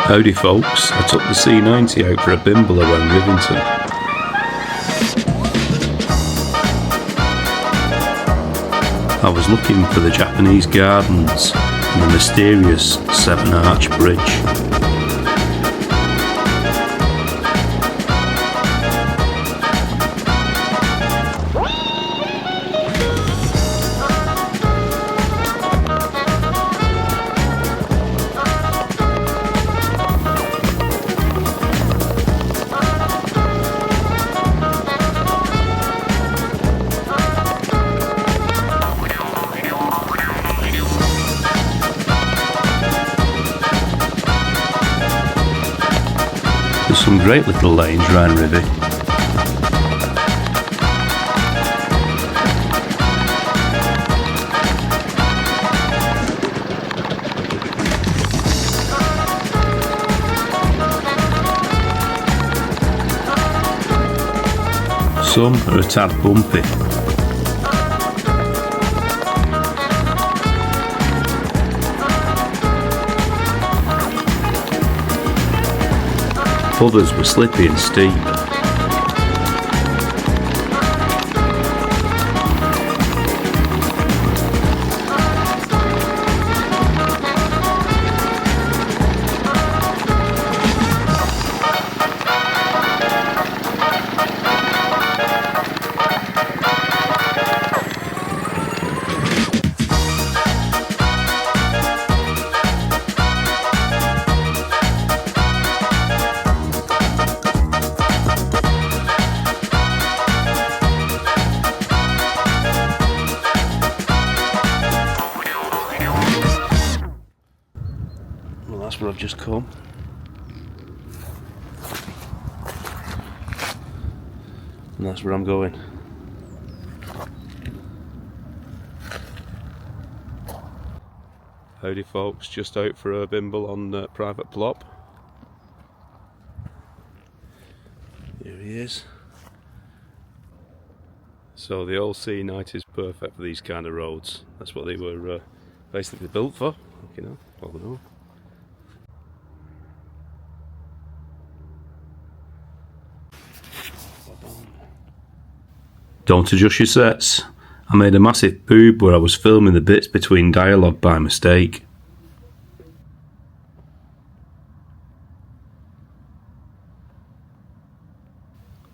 Howdy folks, I took the C90 out for a bimble around Rivington. I was looking for the Japanese gardens and the mysterious Seven Arch Bridge. There's some great little lanes round Rivy. Some are a tad bumpy. Others were slippy and steep. Well, that's where I've just come. And that's where I'm going. Howdy folks, just out for a bimble on private PLOP. Here he is. So the old C90 is perfect for these kind of roads. That's what they were basically built for, you know, all in all. Don't adjust your sets. I made a massive boob where I was filming the bits between dialogue by mistake.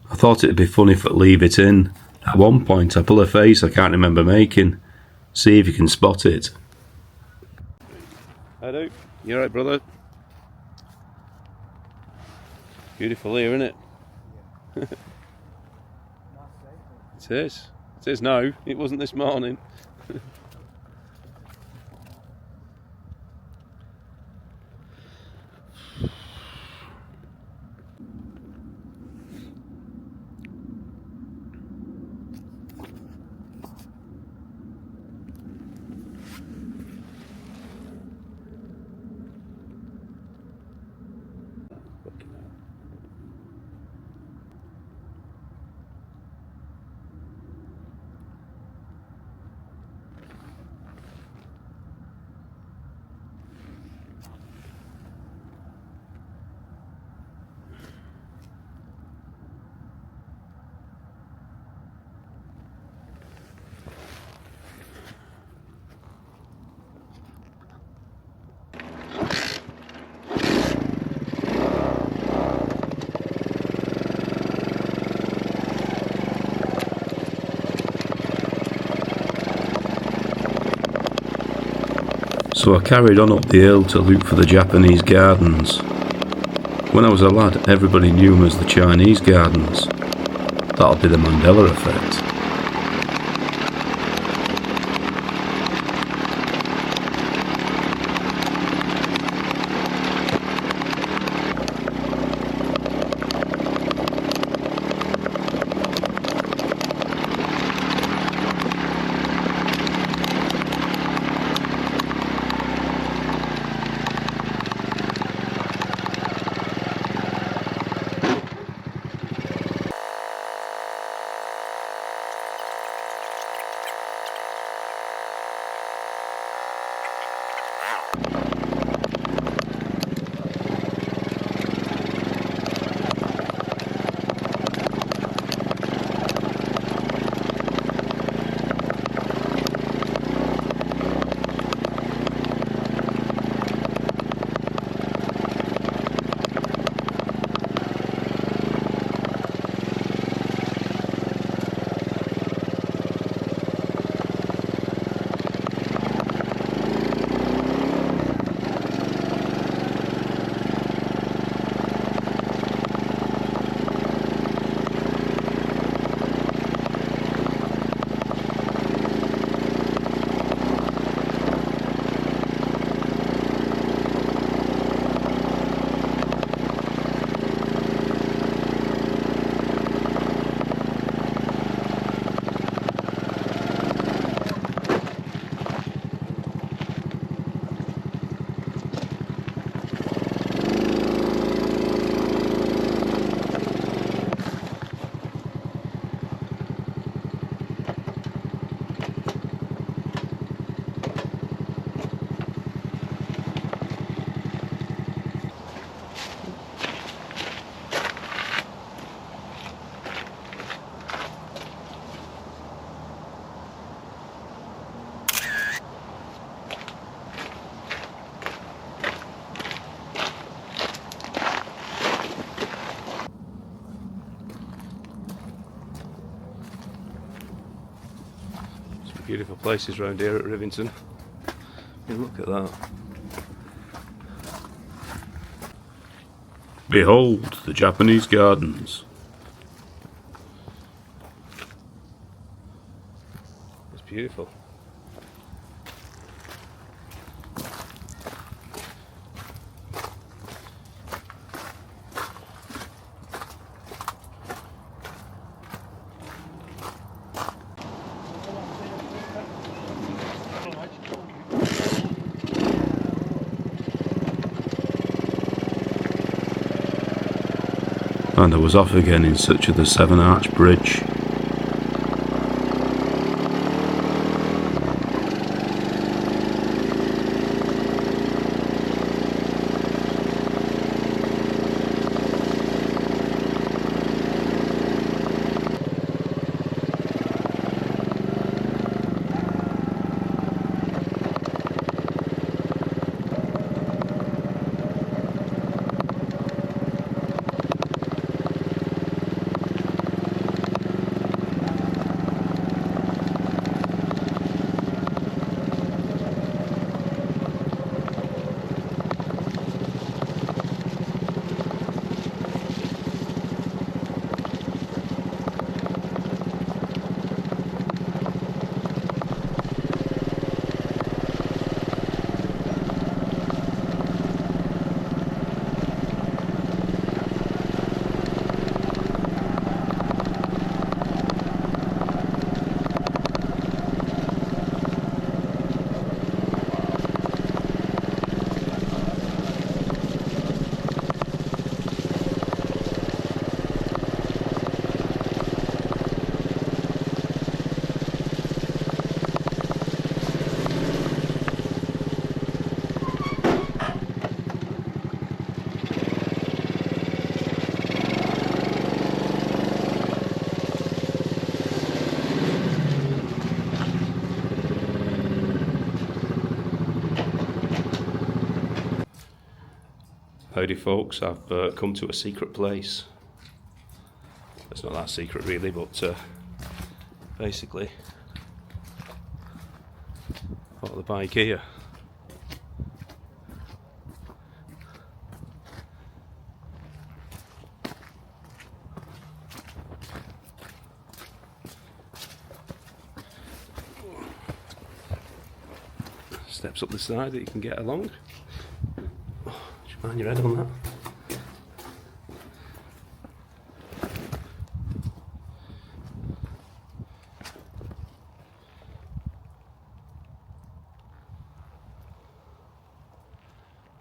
I thought it'd be funny if I leave it in. At one point I pull a face I can't remember making. See if you can spot it. Hello, you alright brother? Beautiful here, isn't it? Yeah. It is. It is now. It wasn't this morning. So I carried on up the hill to look for the Japanese gardens. When I was a lad, everybody knew them as the Chinese gardens. That'll be the Mandela effect. Beautiful places around here at Rivington. Yeah, look at that. Behold the Japanese gardens. It's beautiful. And I was off again in search of the Seven Arch Bridge. Howdy folks, I've come to a secret place. It's not that secret really, but basically bought the bike here. Steps up the side that you can get along. Just mind your head on that.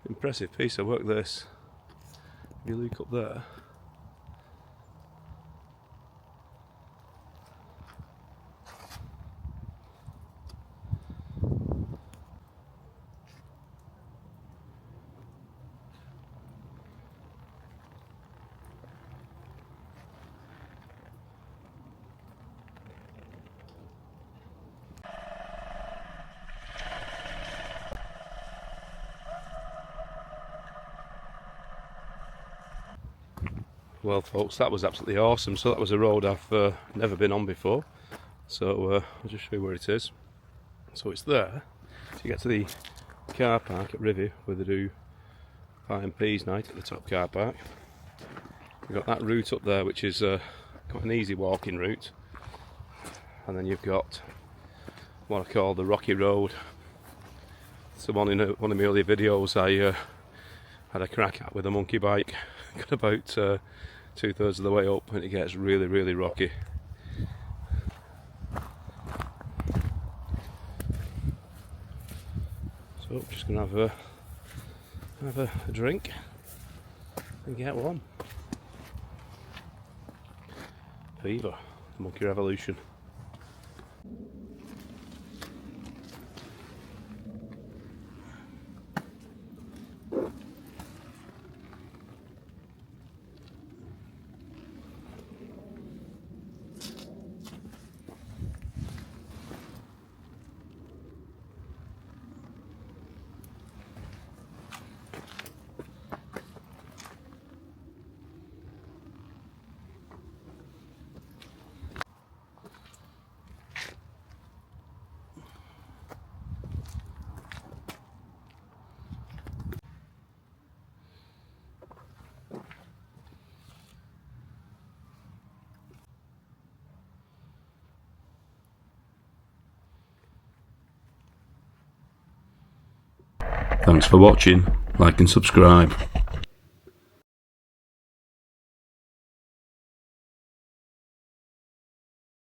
Impressive piece of work this. If you look up there, well folks, that was absolutely awesome. So that was a road I've never been on before, so I'll just show you where it is. So it's there. So you get to the car park at Rivy where they do pie and peas night at the top car park. You've got that route up there which is quite an easy walking route, and then you've got what I call the Rocky Road. Someone in one of my earlier videos I had a crack at with a monkey bike. Got about 2/3 of the way up and it gets really rocky. So I'm just gonna have a drink and get one. Fever, Monkey Revolution. Thanks for watching, like and subscribe.